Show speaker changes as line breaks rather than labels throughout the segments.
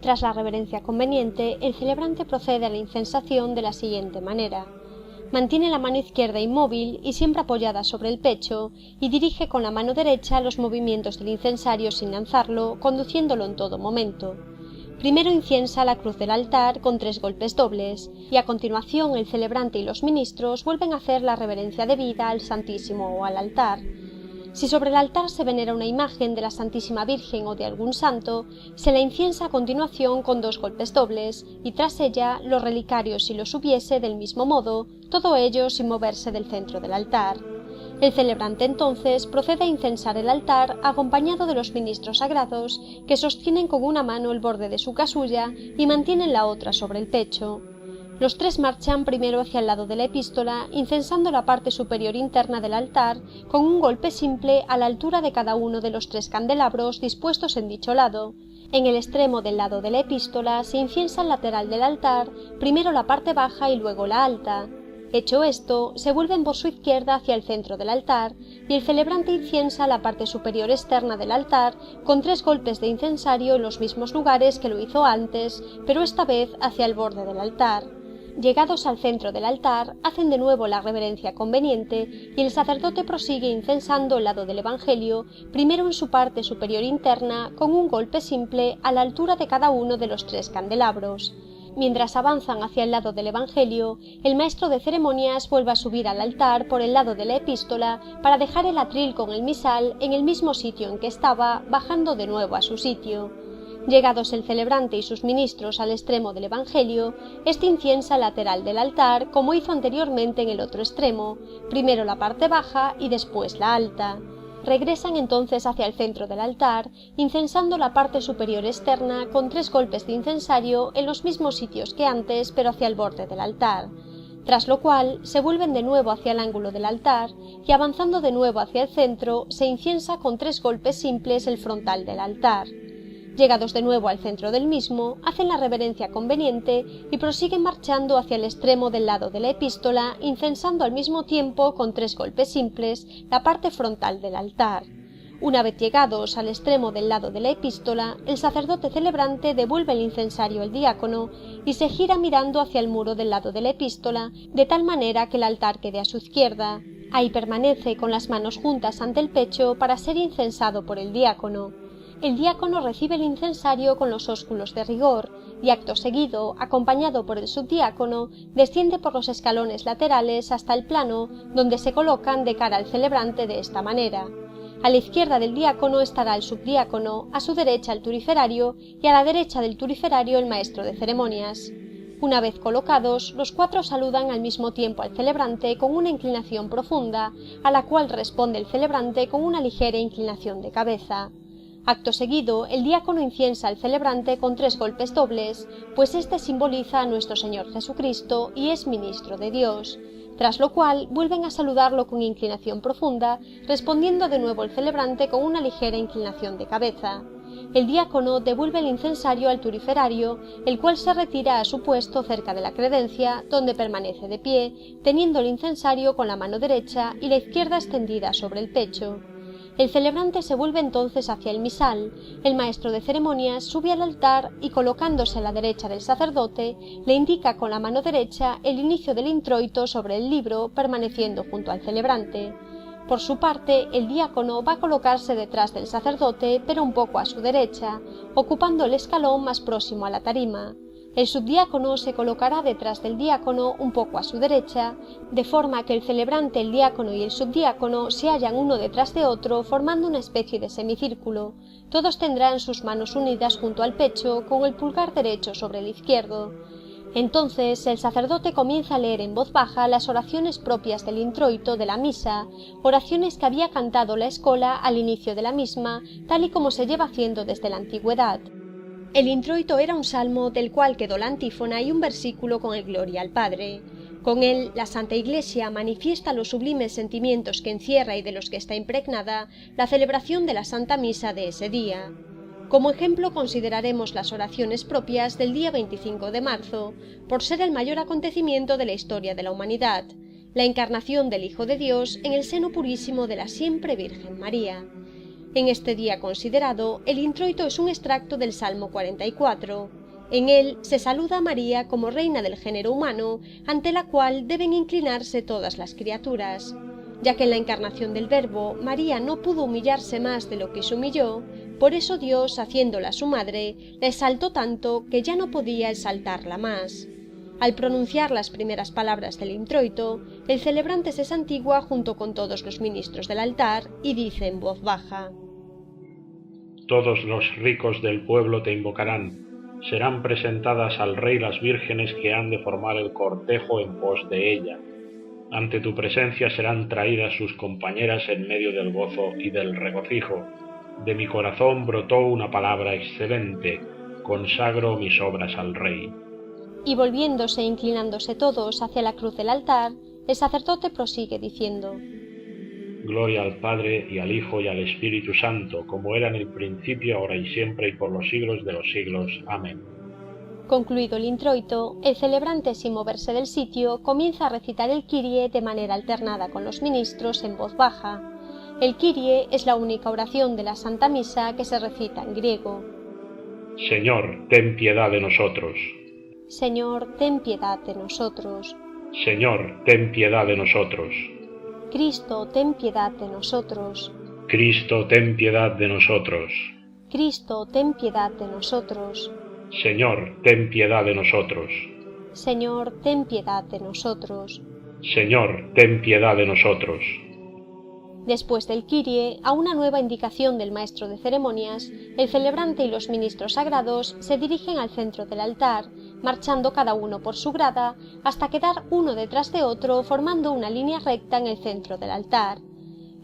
Tras la reverencia conveniente, el celebrante procede a la incensación de la siguiente manera. Mantiene la mano izquierda inmóvil y siempre apoyada sobre el pecho, y dirige con la mano derecha los movimientos del incensario sin lanzarlo, conduciéndolo en todo momento. Primero inciensa la cruz del altar con 3 golpes dobles, y a continuación el celebrante y los ministros vuelven a hacer la reverencia debida al Santísimo o al altar. Si sobre el altar se venera una imagen de la Santísima Virgen o de algún santo, se la inciensa a continuación con 2 golpes dobles, y tras ella los relicarios si los hubiese del mismo modo, todo ello sin moverse del centro del altar. El celebrante entonces procede a incensar el altar acompañado de los ministros sagrados, que sostienen con una mano el borde de su casulla y mantienen la otra sobre el pecho. Los 3 marchan primero hacia el lado de la epístola, incensando la parte superior interna del altar con un golpe simple a la altura de cada uno de los 3 candelabros dispuestos en dicho lado. En el extremo del lado de la epístola se inciensa el lateral del altar, primero la parte baja y luego la alta. Hecho esto, se vuelven por su izquierda hacia el centro del altar, y el celebrante inciensa la parte superior externa del altar con 3 golpes de incensario en los mismos lugares que lo hizo antes, pero esta vez hacia el borde del altar. Llegados al centro del altar, hacen de nuevo la reverencia conveniente y el sacerdote prosigue incensando el lado del Evangelio, primero en su parte superior interna, con un golpe simple a la altura de cada uno de los 3 candelabros. Mientras avanzan hacia el lado del Evangelio, el maestro de ceremonias vuelve a subir al altar por el lado de la epístola para dejar el atril con el misal en el mismo sitio en que estaba, bajando de nuevo a su sitio. Llegados el celebrante y sus ministros al extremo del Evangelio, este inciensa el lateral del altar como hizo anteriormente en el otro extremo, primero la parte baja y después la alta. Regresan entonces hacia el centro del altar, incensando la parte superior externa con 3 golpes de incensario en los mismos sitios que antes, pero hacia el borde del altar. Tras lo cual se vuelven de nuevo hacia el ángulo del altar y avanzando de nuevo hacia el centro se inciensa con 3 golpes simples el frontal del altar. Llegados de nuevo al centro del mismo, hacen la reverencia conveniente y prosiguen marchando hacia el extremo del lado de la epístola, incensando al mismo tiempo con 3 golpes simples la parte frontal del altar. Una vez llegados al extremo del lado de la epístola, el sacerdote celebrante devuelve el incensario al diácono y se gira mirando hacia el muro del lado de la epístola, de tal manera que el altar quede a su izquierda. Ahí permanece con las manos juntas ante el pecho para ser incensado por el diácono. El diácono recibe el incensario con los ósculos de rigor y acto seguido, acompañado por el subdiácono, desciende por los escalones laterales hasta el plano, donde se colocan de cara al celebrante de esta manera. A la izquierda del diácono estará el subdiácono, a su derecha el turiferario y a la derecha del turiferario el maestro de ceremonias. Una vez colocados, los 4 saludan al mismo tiempo al celebrante con una inclinación profunda, a la cual responde el celebrante con una ligera inclinación de cabeza. Acto seguido, el diácono inciensa al celebrante con 3 golpes dobles, pues éste simboliza a nuestro Señor Jesucristo y es ministro de Dios, tras lo cual vuelven a saludarlo con inclinación profunda, respondiendo de nuevo el celebrante con una ligera inclinación de cabeza. El diácono devuelve el incensario al turiferario, el cual se retira a su puesto cerca de la credencia, donde permanece de pie, teniendo el incensario con la mano derecha y la izquierda extendida sobre el pecho. El celebrante se vuelve entonces hacia el misal, el maestro de ceremonias sube al altar y colocándose a la derecha del sacerdote, le indica con la mano derecha el inicio del introito sobre el libro, permaneciendo junto al celebrante. Por su parte, el diácono va a colocarse detrás del sacerdote, pero un poco a su derecha, ocupando el escalón más próximo a la tarima. El subdiácono se colocará detrás del diácono un poco a su derecha, de forma que el celebrante, el diácono y el subdiácono se hallan uno detrás de otro formando una especie de semicírculo. Todos tendrán sus manos unidas junto al pecho con el pulgar derecho sobre el izquierdo. Entonces el sacerdote comienza a leer en voz baja las oraciones propias del introito de la misa, oraciones que había cantado la escola al inicio de la misma, tal y como se lleva haciendo desde la antigüedad. El introito era un salmo del cual quedó la antífona y un versículo con el Gloria al Padre. Con él, la Santa Iglesia manifiesta los sublimes sentimientos que encierra y de los que está impregnada la celebración de la Santa Misa de ese día. Como ejemplo consideraremos las oraciones propias del día 25 de marzo, por ser el mayor acontecimiento de la historia de la humanidad, la encarnación del Hijo de Dios en el seno purísimo de la siempre Virgen María. En este día considerado, el introito es un extracto del Salmo 44. En él se saluda a María como reina del género humano, ante la cual deben inclinarse todas las criaturas. Ya que en la encarnación del Verbo, María no pudo humillarse más de lo que se humilló, por eso Dios, haciéndola su madre, la exaltó tanto que ya no podía exaltarla más. Al pronunciar las primeras palabras del introito, el celebrante se santigua junto con todos los ministros del altar y dice en voz baja:
Todos los ricos del pueblo te invocarán. Serán presentadas al rey las vírgenes que han de formar el cortejo en pos de ella. Ante tu presencia serán traídas sus compañeras en medio del gozo y del regocijo. De mi corazón brotó una palabra excelente. Consagro mis obras al rey.
Y volviéndose e inclinándose todos hacia la cruz del altar, el sacerdote prosigue diciendo:
Gloria al Padre, y al Hijo, y al Espíritu Santo, como era en el principio, ahora y siempre, y por los siglos de los siglos. Amén.
Concluido el introito, el celebrante, sin moverse del sitio, comienza a recitar el Kyrie de manera alternada con los ministros en voz baja. El Kyrie es la única oración de la Santa Misa que se recita en griego.
Señor, ten piedad de nosotros.
Señor, ten piedad de nosotros.
Señor, ten piedad de nosotros.
Cristo, ten piedad de nosotros.
Cristo, ten piedad de nosotros.
Cristo, ten piedad de nosotros.
Señor, ten piedad de nosotros.
Señor, ten piedad de nosotros.
Señor, ten piedad de nosotros.
Después del Kyrie, a una nueva indicación del maestro de ceremonias, el celebrante y los ministros sagrados se dirigen al centro del altar, marchando cada uno por su grada, hasta quedar uno detrás de otro formando una línea recta en el centro del altar.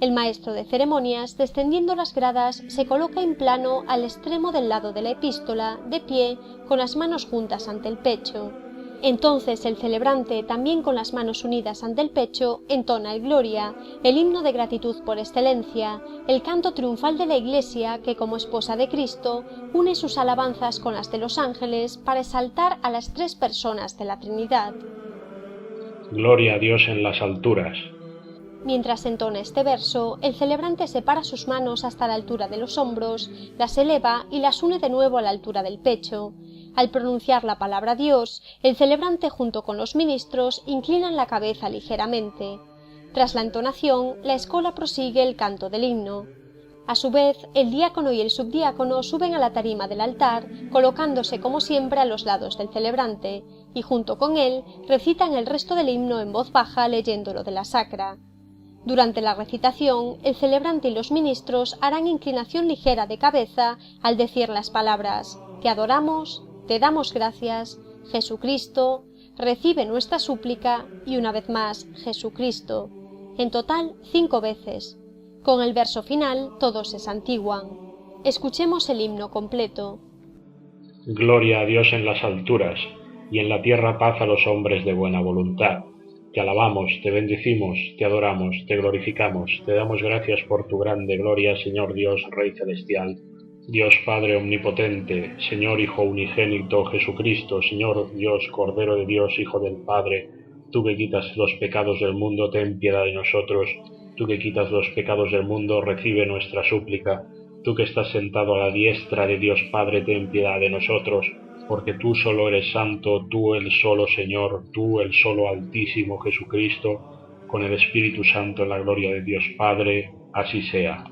El maestro de ceremonias, descendiendo las gradas, se coloca en plano al extremo del lado de la epístola, de pie, con las manos juntas ante el pecho. Entonces el celebrante, también con las manos unidas ante el pecho, entona el Gloria, el himno de gratitud por excelencia, el canto triunfal de la Iglesia que, como esposa de Cristo, une sus alabanzas con las de los ángeles para exaltar a las tres personas de la Trinidad.
Gloria a Dios en las alturas.
Mientras entona este verso, el celebrante separa sus manos hasta la altura de los hombros, las eleva y las une de nuevo a la altura del pecho. Al pronunciar la palabra Dios, el celebrante junto con los ministros inclinan la cabeza ligeramente. Tras la entonación, la escola prosigue el canto del himno. A su vez, el diácono y el subdiácono suben a la tarima del altar, colocándose como siempre a los lados del celebrante, y junto con él recitan el resto del himno en voz baja leyéndolo de la sacra. Durante la recitación, el celebrante y los ministros harán inclinación ligera de cabeza al decir las palabras: Te adoramos, te damos gracias, Jesucristo, recibe nuestra súplica, y una vez más, Jesucristo. En total, 5 veces. Con el verso final, todos se santiguan. Escuchemos el himno completo.
Gloria a Dios en las alturas, y en la tierra paz a los hombres de buena voluntad. Te alabamos, te bendecimos, te adoramos, te glorificamos, te damos gracias por tu grande gloria, Señor Dios, Rey celestial, Dios Padre omnipotente, Señor Hijo unigénito, Jesucristo, Señor Dios, Cordero de Dios, Hijo del Padre, tú que quitas los pecados del mundo, ten piedad de nosotros, tú que quitas los pecados del mundo, recibe nuestra súplica, tú que estás sentado a la diestra de Dios Padre, ten piedad de nosotros, porque tú solo eres santo, tú el solo Señor, tú el solo Altísimo Jesucristo, con el Espíritu Santo en la gloria de Dios Padre, así sea.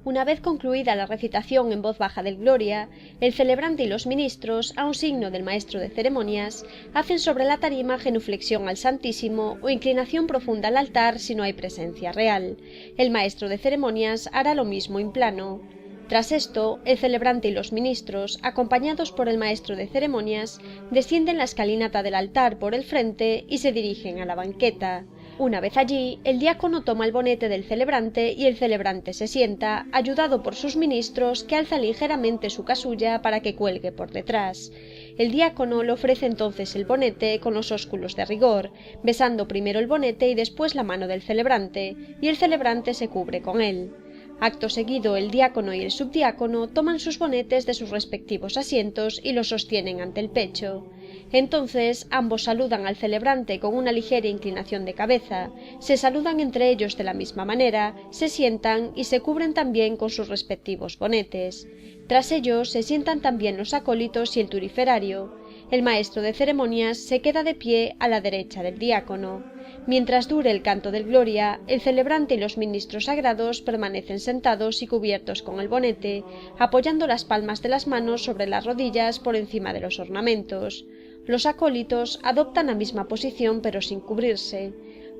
Una vez concluida la recitación en voz baja del Gloria, el celebrante y los ministros, a un signo del maestro de ceremonias, hacen sobre la tarima genuflexión al Santísimo o inclinación profunda al altar si no hay presencia real. El maestro de ceremonias hará lo mismo en plano. Tras esto, el celebrante y los ministros, acompañados por el maestro de ceremonias, descienden la escalinata del altar por el frente y se dirigen a la banqueta. Una vez allí, el diácono toma el bonete del celebrante y el celebrante se sienta, ayudado por sus ministros que alzan ligeramente su casulla para que cuelgue por detrás. El diácono le ofrece entonces el bonete con los ósculos de rigor, besando primero el bonete y después la mano del celebrante, y el celebrante se cubre con él. Acto seguido, el diácono y el subdiácono toman sus bonetes de sus respectivos asientos y los sostienen ante el pecho. Entonces ambos saludan al celebrante con una ligera inclinación de cabeza, se saludan entre ellos de la misma manera, se sientan y se cubren también con sus respectivos bonetes. Tras ellos se sientan también los acólitos y el turiferario. El maestro de ceremonias se queda de pie a la derecha del diácono. Mientras dure el canto del Gloria, el celebrante y los ministros sagrados permanecen sentados y cubiertos con el bonete, apoyando las palmas de las manos sobre las rodillas por encima de los ornamentos. Los acólitos adoptan la misma posición pero sin cubrirse.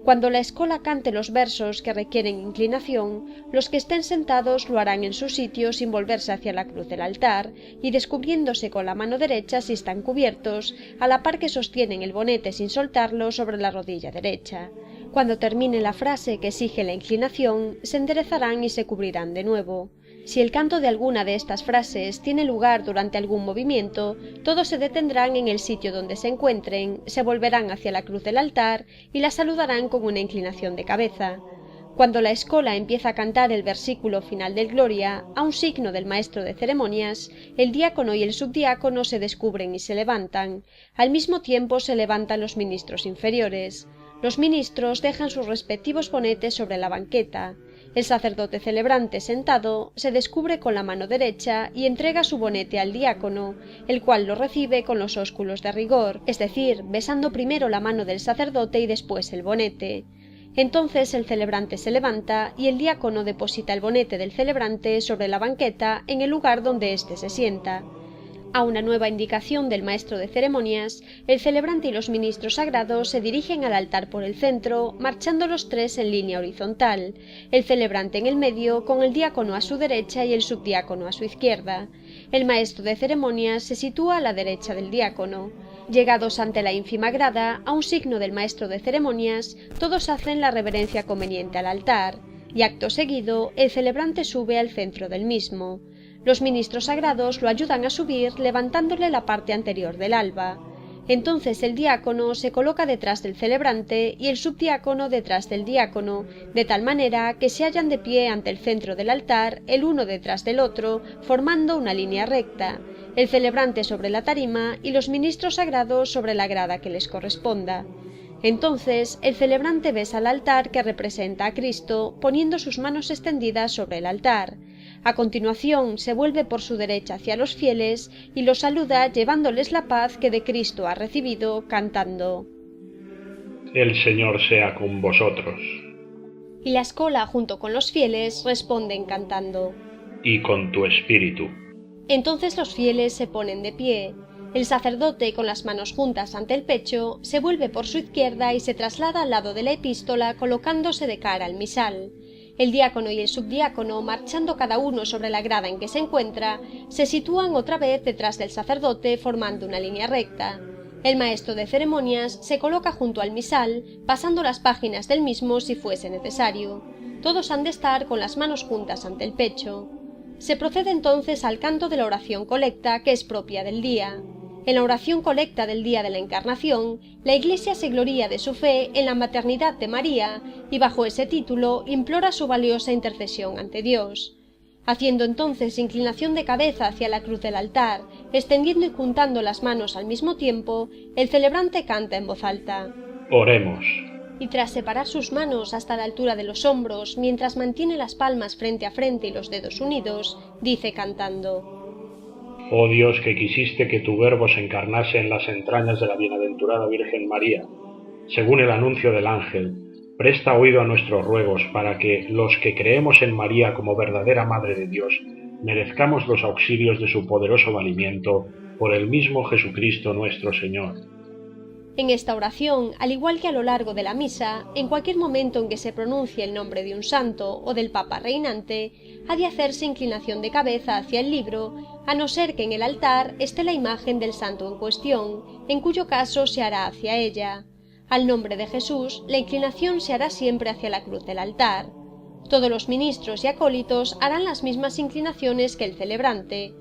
Cuando la escola cante los versos que requieren inclinación, los que estén sentados lo harán en su sitio sin volverse hacia la cruz del altar y descubriéndose con la mano derecha si están cubiertos, a la par que sostienen el bonete sin soltarlo sobre la rodilla derecha. Cuando termine la frase que exige la inclinación, se enderezarán y se cubrirán de nuevo. Si el canto de alguna de estas frases tiene lugar durante algún movimiento, todos se detendrán en el sitio donde se encuentren, se volverán hacia la cruz del altar y la saludarán con una inclinación de cabeza. Cuando la escola empieza a cantar el versículo final del Gloria, a un signo del maestro de ceremonias, el diácono y el subdiácono se descubren y se levantan. Al mismo tiempo se levantan los ministros inferiores. Los ministros dejan sus respectivos bonetes sobre la banqueta. El sacerdote celebrante sentado se descubre con la mano derecha y entrega su bonete al diácono, el cual lo recibe con los ósculos de rigor, es decir, besando primero la mano del sacerdote y después el bonete. Entonces el celebrante se levanta y el diácono deposita el bonete del celebrante sobre la banqueta en el lugar donde éste se sienta. A una nueva indicación del maestro de ceremonias, el celebrante y los ministros sagrados se dirigen al altar por el centro, marchando los tres en línea horizontal, el celebrante en el medio, con el diácono a su derecha y el subdiácono a su izquierda. El maestro de ceremonias se sitúa a la derecha del diácono. Llegados ante la ínfima grada, a un signo del maestro de ceremonias, todos hacen la reverencia conveniente al altar, y acto seguido, el celebrante sube al centro del mismo. Los ministros sagrados lo ayudan a subir levantándole la parte anterior del alba. Entonces el diácono se coloca detrás del celebrante y el subdiácono detrás del diácono, de tal manera que se hallan de pie ante el centro del altar, el uno detrás del otro, formando una línea recta, el celebrante sobre la tarima y los ministros sagrados sobre la grada que les corresponda. Entonces el celebrante besa al altar que representa a Cristo, poniendo sus manos extendidas sobre el altar. A continuación se vuelve por su derecha hacia los fieles y los saluda llevándoles la paz que de Cristo ha recibido, cantando:
El Señor sea con vosotros.
Y la escola junto con los fieles responden cantando:
Y con tu espíritu.
Entonces los fieles se ponen de pie. El sacerdote, con las manos juntas ante el pecho, se vuelve por su izquierda y se traslada al lado de la epístola colocándose de cara al misal. El diácono y el subdiácono, marchando cada uno sobre la grada en que se encuentra, se sitúan otra vez detrás del sacerdote formando una línea recta. El maestro de ceremonias se coloca junto al misal, pasando las páginas del mismo si fuese necesario. Todos han de estar con las manos juntas ante el pecho. Se procede entonces al canto de la oración colecta, que es propia del día. En la oración colecta del día de la Encarnación, la Iglesia se gloría de su fe en la maternidad de María y bajo ese título implora su valiosa intercesión ante Dios. Haciendo entonces inclinación de cabeza hacia la cruz del altar, extendiendo y juntando las manos al mismo tiempo, el celebrante canta en voz alta:
Oremos.
Y tras separar sus manos hasta la altura de los hombros, mientras mantiene las palmas frente a frente y los dedos unidos, dice cantando:
Oh Dios, que quisiste que tu Verbo se encarnase en las entrañas de la bienaventurada Virgen María, según el anuncio del ángel, presta oído a nuestros ruegos para que, los que creemos en María como verdadera Madre de Dios, merezcamos los auxilios de su poderoso valimiento, por el mismo Jesucristo nuestro Señor.
En esta oración, al igual que a lo largo de la misa, en cualquier momento en que se pronuncie el nombre de un santo o del Papa reinante, ha de hacerse inclinación de cabeza hacia el libro, a no ser que en el altar esté la imagen del santo en cuestión, en cuyo caso se hará hacia ella. Al nombre de Jesús, la inclinación se hará siempre hacia la cruz del altar. Todos los ministros y acólitos harán las mismas inclinaciones que el celebrante.